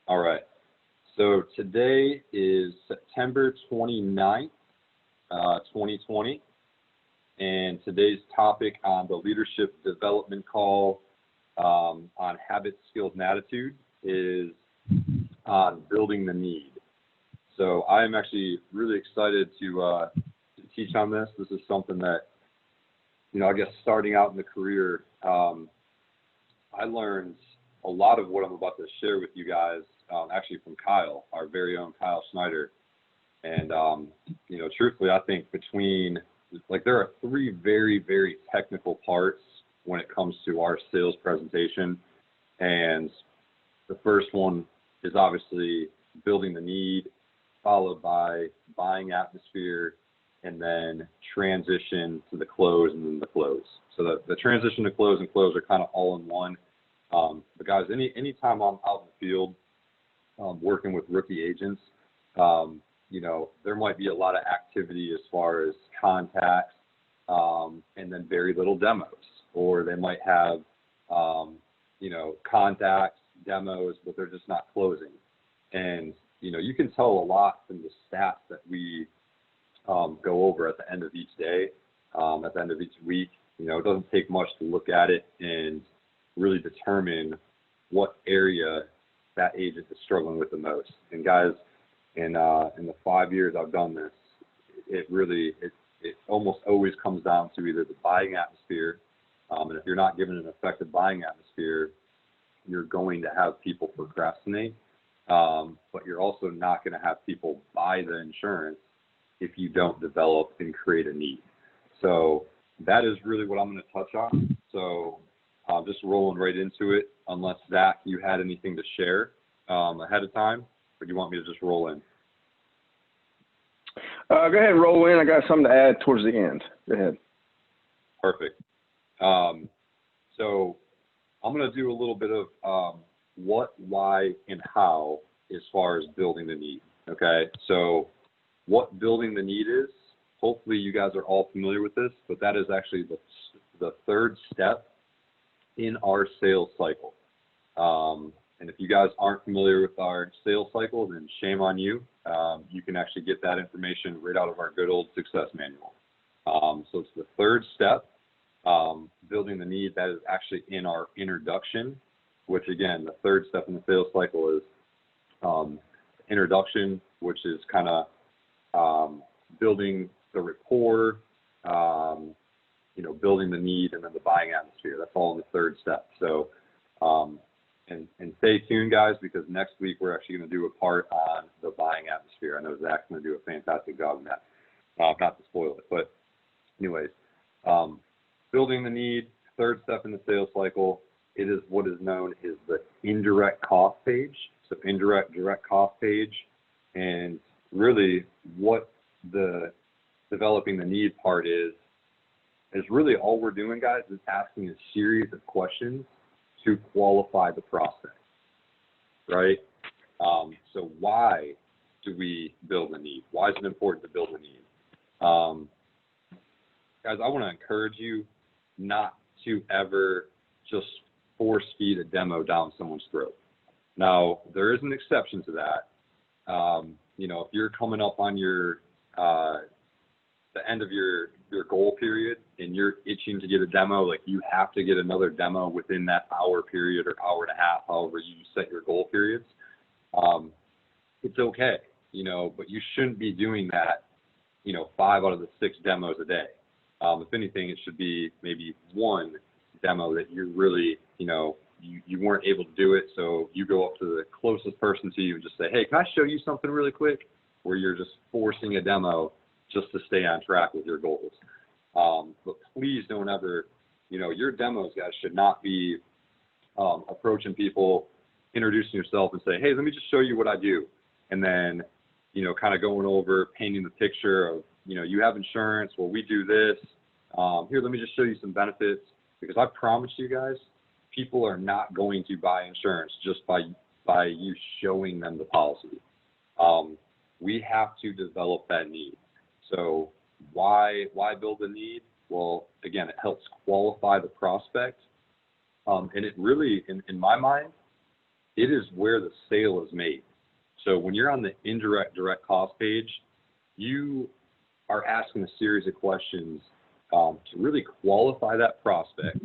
All right. So today is September 29th, 2020, and today's topic on the leadership development call on habits, skills, and attitude is on building the need. So I am actually really excited to teach on this. This is something that, I guess starting out in the career, I learned a lot of what I'm about to share with you guys, actually from Kyle, our very own Kyle Snyder. And, truthfully, I think there are three very, very technical parts when it comes to our sales presentation. And the first one is obviously building the need, followed by buying atmosphere, and then transition to the close and then the close. So the transition to close and close are kind of all in one. But guys, anytime I'm out in the field working with rookie agents, there might be a lot of activity as far as contacts and then very little demos. Or they might have, contacts, demos, but they're just not closing. And, you can tell a lot from the stats that we go over at the end of each day, at the end of each week. It doesn't take much to look at it and really determine what area that agent is struggling with the most. And guys, in the 5 years I've done this, it almost always comes down to either the buying atmosphere, and if you're not given an effective buying atmosphere, you're going to have people procrastinate, but you're also not going to have people buy the insurance if you don't develop and create a need. So that is really what I'm going to touch on. So just rolling right into it, unless, Zach, you had anything to share ahead of time, or do you want me to just roll in? Go ahead, roll in. I got something to add towards the end. Go ahead. Perfect. So I'm going to do a little bit of what, why, and how as far as building the need. Okay. So what building the need is, hopefully you guys are all familiar with this, but that is actually the third step in our sales cycle. And if you guys aren't familiar with our sales cycle, then shame on you. You can actually get that information right out of our good old success manual. So it's the third step, building the need, that is actually in our introduction, which again, the third step in the sales cycle is introduction, which is kind of building the rapport, building the need, and then the buying atmosphere. That's all in the third step. So, and stay tuned, guys, because next week we're actually going to do a part on the buying atmosphere. I know Zach's going to do a fantastic job in that. Not to spoil it, but anyways, building the need, third step in the sales cycle. It is what is known as the indirect cost page. So indirect, direct cost page, and really what the developing the need part is really all we're doing, guys, is asking a series of questions to qualify the prospect, right? So why do we build a need? Why is it important to build a need? Guys, I want to encourage you not to ever just force feed a demo down someone's throat. Now, there is an exception to that. If you're coming up on the end of your goal period and you're itching to get a demo, like you have to get another demo within that hour period or hour and a half, however you set your goal periods, it's okay, but you shouldn't be doing that, 5 out of the 6 demos a day. If anything, it should be maybe one demo that you're really, you weren't able to do it. So you go up to the closest person to you and just say, hey, can I show you something really quick? Where you're just forcing a demo just to stay on track with your goals. But please don't ever, your demos, guys, should not be approaching people, introducing yourself and say, hey, let me just show you what I do. And then, kind of going over, painting the picture of, you have insurance, well, we do this. Here, let me just show you some benefits, because I promise you guys, people are not going to buy insurance just by you showing them the policy. We have to develop that need. So why build a need? Well, again, it helps qualify the prospect. And it really, in my mind, it is where the sale is made. So when you're on the indirect direct cost page, you are asking a series of questions to really qualify that prospect,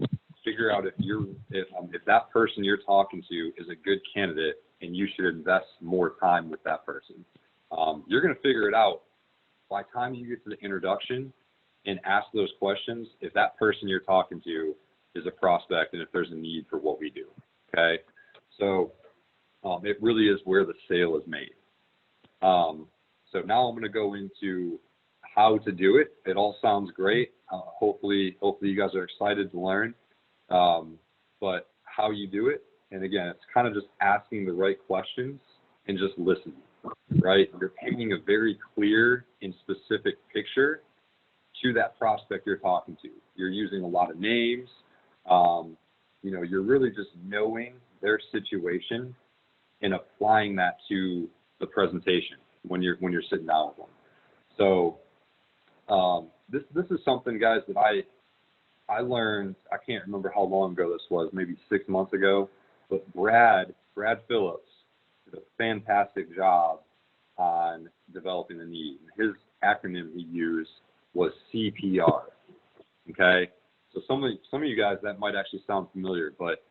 figure out if that person you're talking to is a good candidate and you should invest more time with that person. You're going to figure it out by the time you get to the introduction and ask those questions if that person you're talking to is a prospect and if there's a need for what we do. Okay, so it really is where the sale is made. So now I'm going to go into how to do it. It all sounds great. Hopefully you guys are excited to learn. But how you do it, and again, it's kind of just asking the right questions and just listening, right? You're painting a very clear and specific picture to that prospect you're talking to. You're using a lot of names. You're really just knowing their situation and applying that to the presentation when you're sitting down with them. So this is something, guys, that I learned. I can't remember how long ago this was, maybe 6 months ago, but Brad Phillips did a fantastic job on developing the need. His acronym he used was CPR. Okay, so some of you guys, that might actually sound familiar, but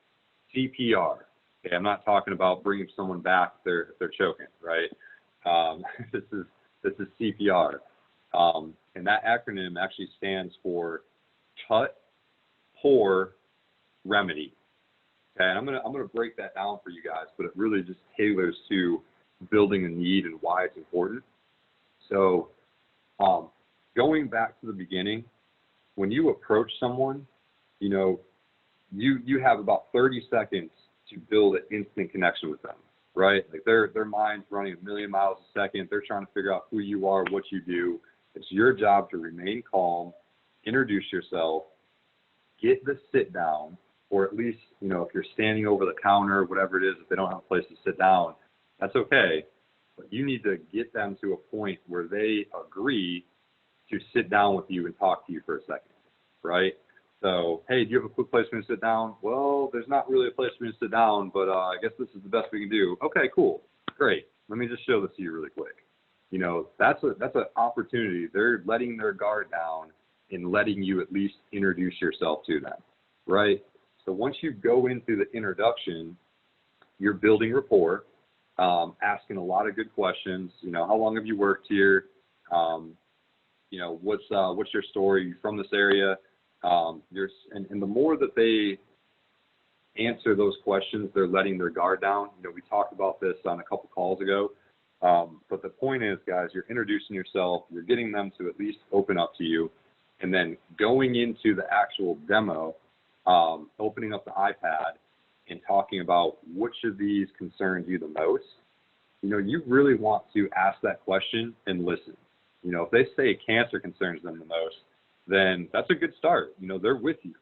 CPR. Okay, I'm not talking about bringing someone back if they're choking, right? This is CPR, and that acronym actually stands for cut, pour, remedy. Okay, and I'm gonna break that down for you guys, but it really just tailors to building a need and why it's important. So, going back to the beginning, when you approach someone, you have about 30 seconds to build an instant connection with them, right? Like their mind's running a million miles a second. They're trying to figure out who you are, what you do. It's your job to remain calm, introduce yourself, get the sit down, or at least, if you're standing over the counter, whatever it is, if they don't have a place to sit down, that's okay. But you need to get them to a point where they agree to sit down with you and talk to you for a second, right? So, hey, do you have a quick place for me to sit down? Well, there's not really a place for me to sit down, but I guess this is the best we can do. Okay, cool, great. Let me just show this to you really quick. That's an opportunity. They're letting their guard down and letting you at least introduce yourself to them, right? So once you go into the introduction, you're building rapport, asking a lot of good questions. How long have you worked here? What's your story? You're from this area. And the more that they answer those questions, they're letting their guard down. We talked about this on a couple calls ago. But the point is, guys, you're introducing yourself, you're getting them to at least open up to you, and then going into the actual demo, opening up the iPad and talking about which of these concerns you the most. You really want to ask that question and listen. If they say cancer concerns them the most, then that's a good start. They're with you.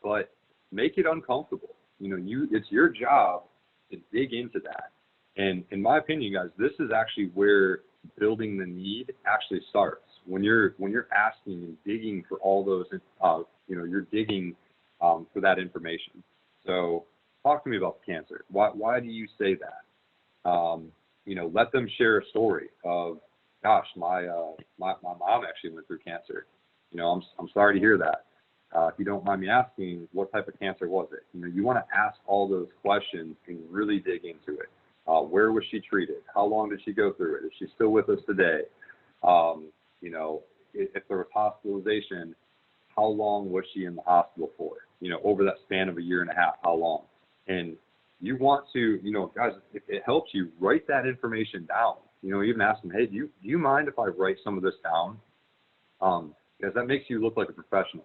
But make it uncomfortable. It's your job to dig into that. And in my opinion, guys, this is actually where building the need actually starts. When you're asking and digging for all those, you're digging for that information. So talk to me about the cancer. Why do you say that? Let them share a story of, gosh, my mom actually went through cancer. I'm sorry to hear that. If you don't mind me asking, what type of cancer was it? You want to ask all those questions and really dig into it. Where was she treated? How long did she go through it? Is she still with us today? If there was hospitalization, how long was she in the hospital for? Over that span of a year and a half, how long? And you want to, guys, if it helps you, write that information down. Even ask them, hey, do you mind if I write some of this down? Because that makes you look like a professional.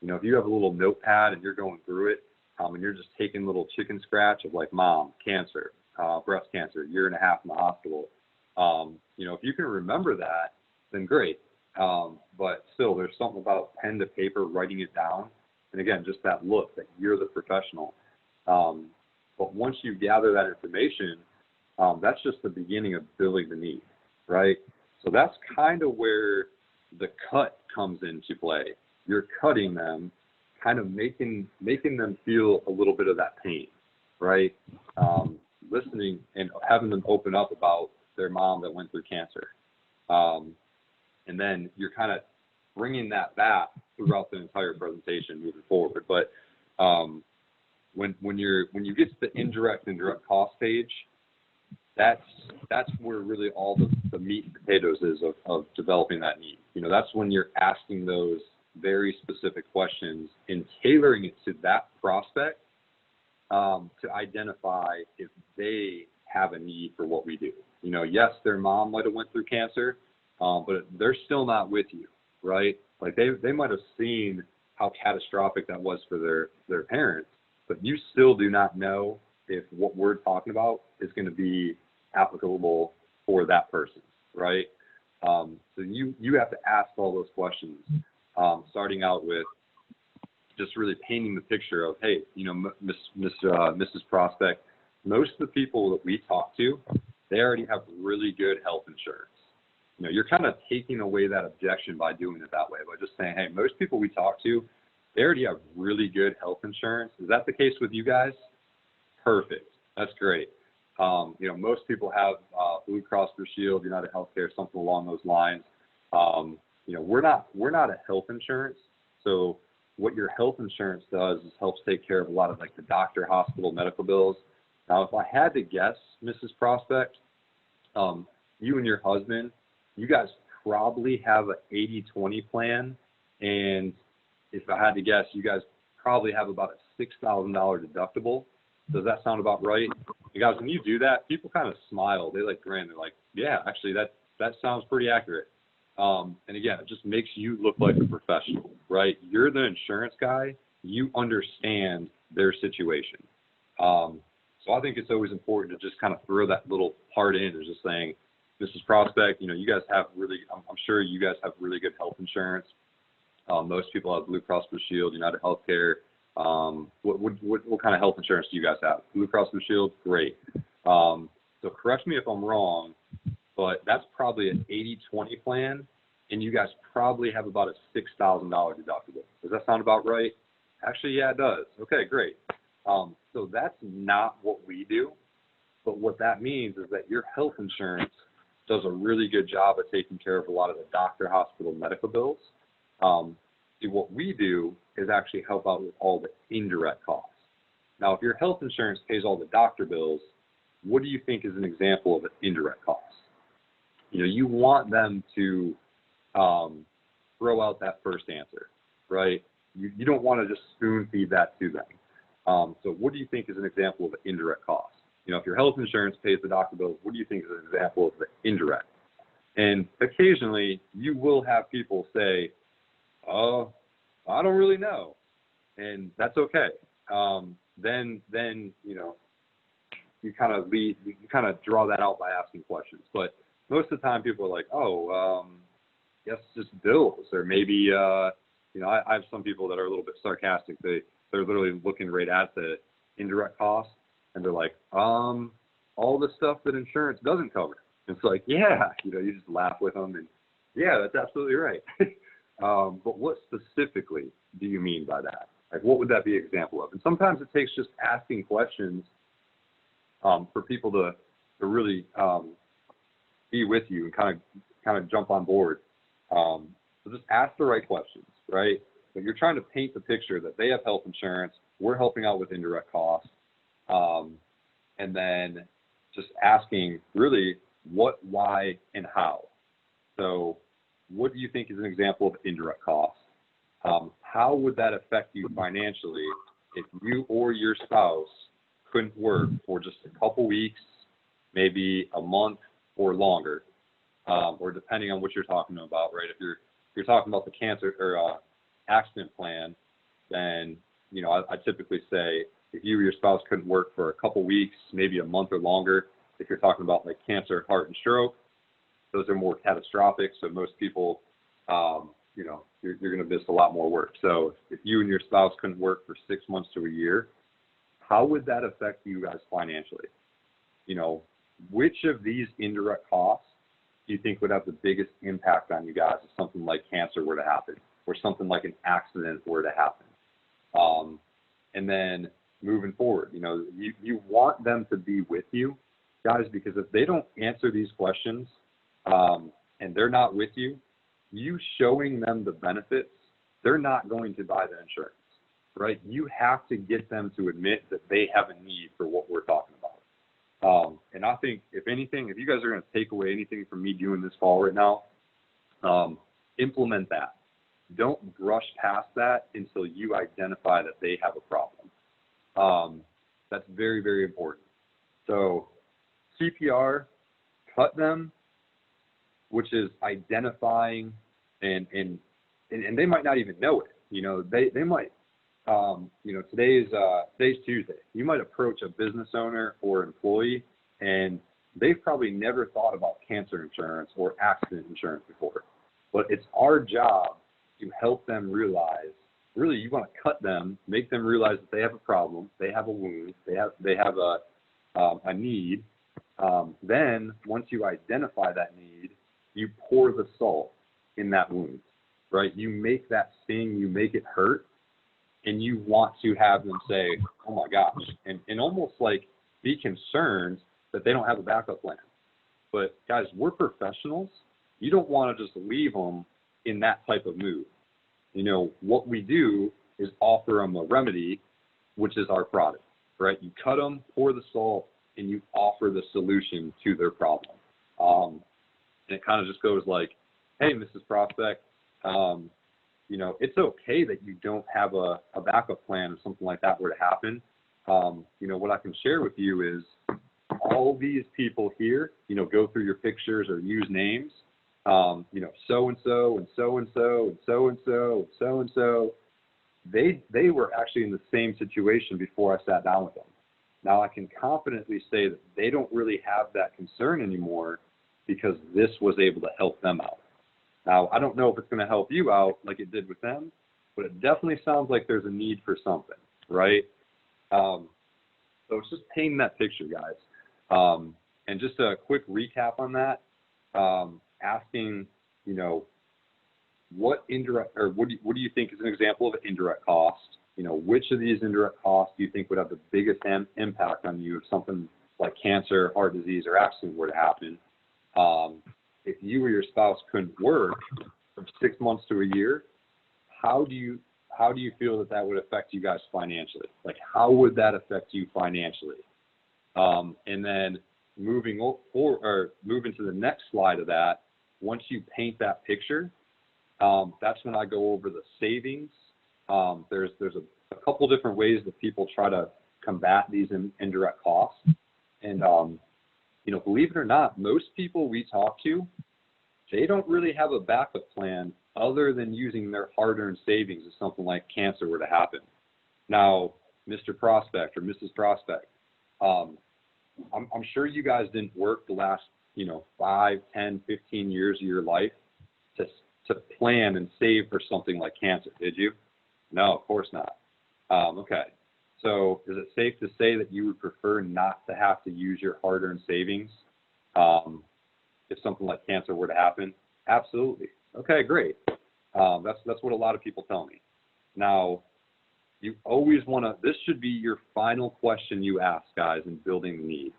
If you have a little notepad and you're going through it, and you're just taking little chicken scratch of like mom, cancer, breast cancer, year and a half in the hospital. If you can remember that, then great. But still, there's something about pen to paper, writing it down. And again, just that look that you're the professional. But once you gather that information, that's just the beginning of building the need, right? So that's kind of where the cut comes into play. You're cutting them, kind of making them feel a little bit of that pain. right? Listening and having them open up about their mom that went through cancer. And then you're kind of bringing that back throughout the entire presentation moving forward. But when you get to the indirect and direct cost page, that's where really all the meat and potatoes is of developing that need. That's when you're asking those very specific questions and tailoring it to that prospect to identify if they have a need for what we do. Yes, their mom might have went through cancer, but they're still not with you, right? Like they might have seen how catastrophic that was for their parents, but you still do not know if what we're talking about is going to be applicable for that person, right? So you have to ask all those questions, starting out with just really painting the picture of, hey, Mrs. Prospect, most of the people that we talk to, they already have really good health insurance. You're kind of taking away that objection by doing it that way, by just saying, hey, most people we talk to, they already have really good health insurance. Is that the case with you guys? Perfect. That's great. Most people have Blue Cross Blue Shield, United Healthcare, something along those lines. We're not a health insurance. So what your health insurance does is helps take care of a lot of like the doctor, hospital, medical bills. Now, if I had to guess, Mrs. Prospect, you and your husband, you guys probably have an 80-20 plan. And if I had to guess, you guys probably have about a $6,000 deductible. Does that sound about right? You guys, when you do that, people kind of smile. They like grin. They're like, yeah, actually, that sounds pretty accurate. And again, it just makes you look like a professional, right? You're the insurance guy. You understand their situation. So I think it's always important to just kind of throw that little part in, is just saying, Mrs. Prospect, you guys have I'm sure you guys have really good health insurance. Most people have Blue Cross Blue Shield, United Healthcare. What kind of health insurance do you guys have? Blue Cross Blue Shield, great. So correct me if I'm wrong, but that's probably an 80-20 plan, and you guys probably have about a $6,000 deductible. Does that sound about right? Actually, yeah, it does. Okay, great. So that's not what we do, but what that means is that your health insurance does a really good job of taking care of a lot of the doctor, hospital, medical bills. See, what we do is actually help out with all the indirect costs. Now, if your health insurance pays all the doctor bills, what do you think is an example of an indirect cost? You want them to throw out that first answer, right? You don't want to just spoon feed that to them. So what do you think is an example of an indirect cost? If your health insurance pays the doctor bills, what do you think is an example of the indirect? And occasionally you will have people say, oh, I don't really know. And that's okay. Then you kind of draw that out by asking questions. But most of the time people are like, yes, just bills. Or maybe, I have some people that are a little bit sarcastic. They're literally looking right at the indirect costs, and they're like, all the stuff that insurance doesn't cover. It's like, yeah, you just laugh with them, and yeah, that's absolutely right. But what specifically do you mean by that? Like, what would that be an example of? And sometimes it takes just asking questions for people to really be with you and kind of jump on board. So just ask the right questions, right? But you're trying to paint the picture that they have health insurance, we're helping out with indirect costs, and then just asking really what, why, and how. So what do you think is an example of indirect costs? How would that affect you financially if you or your spouse couldn't work for just a couple weeks, maybe a month or longer, or depending on what you're talking about, right? If you're talking about the cancer or accident plan, then I typically say if you or your spouse couldn't work for a couple weeks, maybe a month or longer. If you're talking about like cancer, heart, and stroke, those are more catastrophic. So most people, you're going to miss a lot more work. So if you and your spouse couldn't work for 6 months to a year, how would that affect you guys financially? Which of these indirect costs do you think would have the biggest impact on you guys if something like cancer were to happen, or something like an accident were to happen? And then moving forward. You want them to be with you, guys, because if they don't answer these questions and they're not with you, you showing them the benefits, they're not going to buy the insurance, right? You have to get them to admit that they have a need for what we're talking about. And I think, if anything, if you guys are going to take away anything from me doing this call right now, implement that. Don't brush past that until you identify that they have a problem. That's very, very important. So CPR, cut them, which is identifying, and they might not even know it. They might, today's Tuesday. You might approach a business owner or employee, and they've probably never thought about cancer insurance or accident insurance before. But it's our job to help them realize, really, you want to cut them, make them realize that they have a problem, they have a wound, they have a need. Then once you identify that need, you pour the salt in that wound, right? You make that sting, you make it hurt, and you want to have them say, oh my gosh, and almost like be concerned that they don't have a backup plan. But guys, we're professionals. You don't want to just leave them in that type of mood. What we do is offer them a remedy, which is our product, right? You cut them, pour the salt, and you offer the solution to their problem. And it kind of just goes like, hey, Mrs. Prospect, it's okay that you don't have a backup plan if something like that were to happen. What I can share with you is all these people here, go through your pictures or use names. So-and-so and so-and-so and so-and-so and so-and-so, they were actually in the same situation before I sat down with them. Now I can confidently say that they don't really have that concern anymore because this was able to help them out. Now, I don't know if it's going to help you out like it did with them, but it definitely sounds like there's a need for something, right? So it's just painting that picture, guys. And just a quick recap on that. Asking, what do you think is an example of an indirect cost? Which of these indirect costs do you think would have the biggest impact on you if something like cancer, heart disease, or accident were to happen? If you or your spouse couldn't work from 6 months to a year, how do you feel that would affect you guys financially? Like, how would that affect you financially? And then moving to the next slide of that, once you paint that picture, that's when I go over the savings. There's a couple different ways that people try to combat these indirect costs. And, believe it or not, most people we talk to, they don't really have a backup plan other than using their hard-earned savings if something like cancer were to happen. Now, Mr. Prospect or Mrs. Prospect, I'm sure you guys didn't work the last, 5, 10, 15 years of your life to plan and save for something like cancer, did you? No, of course not. Okay. So is it safe to say that you would prefer not to have to use your hard-earned savings if something like cancer were to happen? Absolutely. Okay, great. That's what a lot of people tell me. Now, you always want to, this should be your final question you ask, guys, in building the need.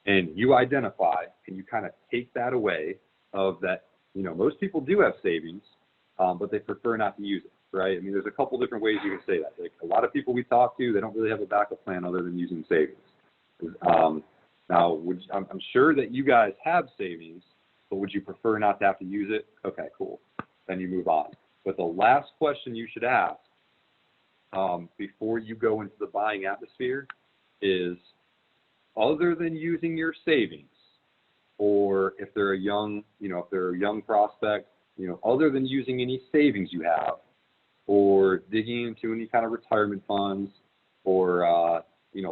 And you identify and you kind of take that away of that, most people do have savings, but they prefer not to use it, right? I mean, there's a couple different ways you can say that. Like, a lot of people we talk to, they don't really have a backup plan other than using savings. Now, I'm sure that you guys have savings, but would you prefer not to have to use it? Okay, cool. Then you move on. But the last question you should ask before you go into the buying atmosphere is, other than using your savings, or if they're a young prospect, other than using any savings you have, or digging into any kind of retirement funds, or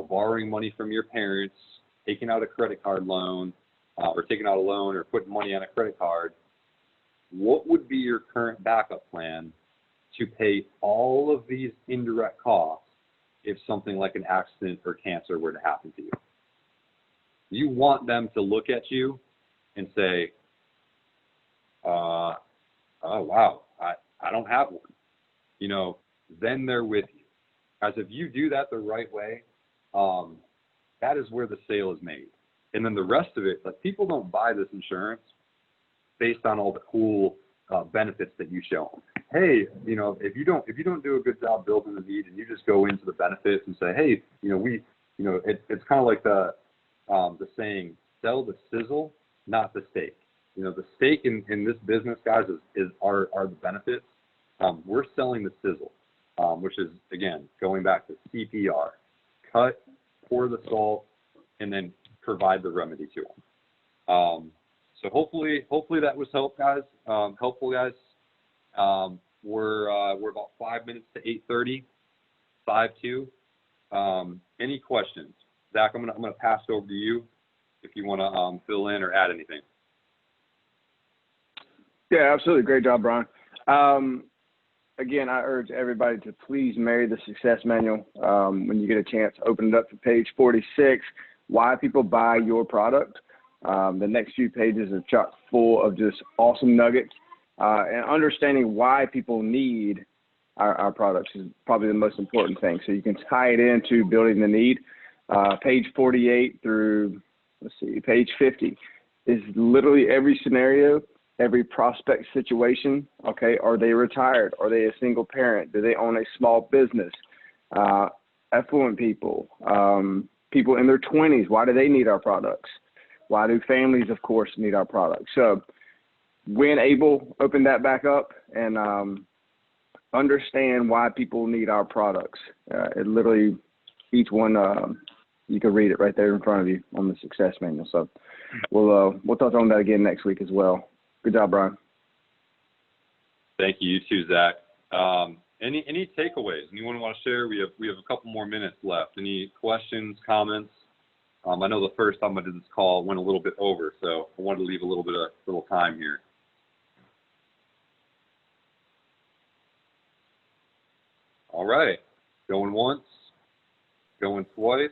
borrowing money from your parents, taking out a credit card loan, or taking out a loan or putting money on a credit card, what would be your current backup plan to pay all of these indirect costs if something like an accident or cancer were to happen to you? You want them to look at you and say, oh, wow, I don't have one. Then they're with you. As if you do that the right way, that is where the sale is made. And then the rest of it, like, people don't buy this insurance based on all the cool benefits that you show them. Hey, you know, if you don't do a good job building the need and you just go into the benefits and say, hey, you know, it's kind of like the saying, sell the sizzle, not the steak. You know, the steak in this business, guys, are the benefits. We're selling the sizzle, which is, again, going back to CPR, cut, pour the salt, and then provide the remedy to them. So hopefully that was helpful, guys. We're about 5 minutes to 8:30, 5:02. Any questions? Zach, I'm gonna pass it over to you if you want to fill in or add anything. Yeah, absolutely. Great job, Brian. Again, I urge everybody to please marry the success manual. When you get a chance, open it up to page 46, why people buy your product. The next few pages are chock full of just awesome nuggets. And understanding why people need our products is probably the most important thing. So you can tie it into building the need. Page 48 through, page 50 is literally every scenario, every prospect situation. Okay, are they retired? Are they a single parent? Do they own a small business? Affluent people, people in their 20s, why do they need our products? Why do families, of course, need our products? So when able, open that back up and understand why people need our products. It literally, each one, you can read it right there in front of you on the success manual. So we'll touch on that again next week as well. Good job, Brian. Thank you. You too, Zach. Any takeaways? Anyone want to share? We have a couple more minutes left. Any questions, comments? I know the first time I did this call went a little bit over, so I wanted to leave a little time here. All right, going once, going twice.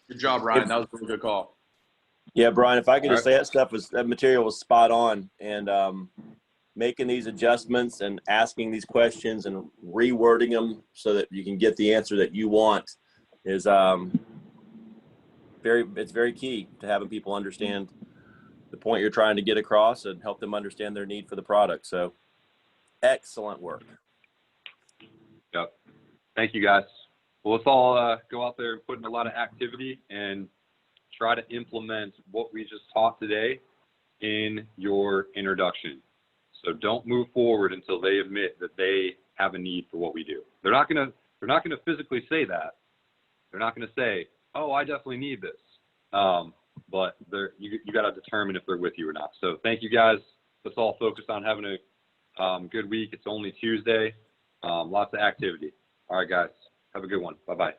Good job, Ryan. That was a really good call. Yeah, Brian, if I could just All say that material was spot on, and making these adjustments and asking these questions and rewording them so that you can get the answer that you want is it's very key to having people understand the point you're trying to get across and help them understand their need for the product. So excellent work. Yep. Thank you, guys. Well, let's all go out there and put in a lot of activity and try to implement what we just taught today in your introduction. So don't move forward until they admit that they have a need for what we do. They're not gonna physically say that. They're not gonna say, "Oh, I definitely need this." But you got to determine if they're with you or not. So thank you, guys. Let's all focus on having a good week. It's only Tuesday. Lots of activity. All right, guys. Have a good one. Bye-bye.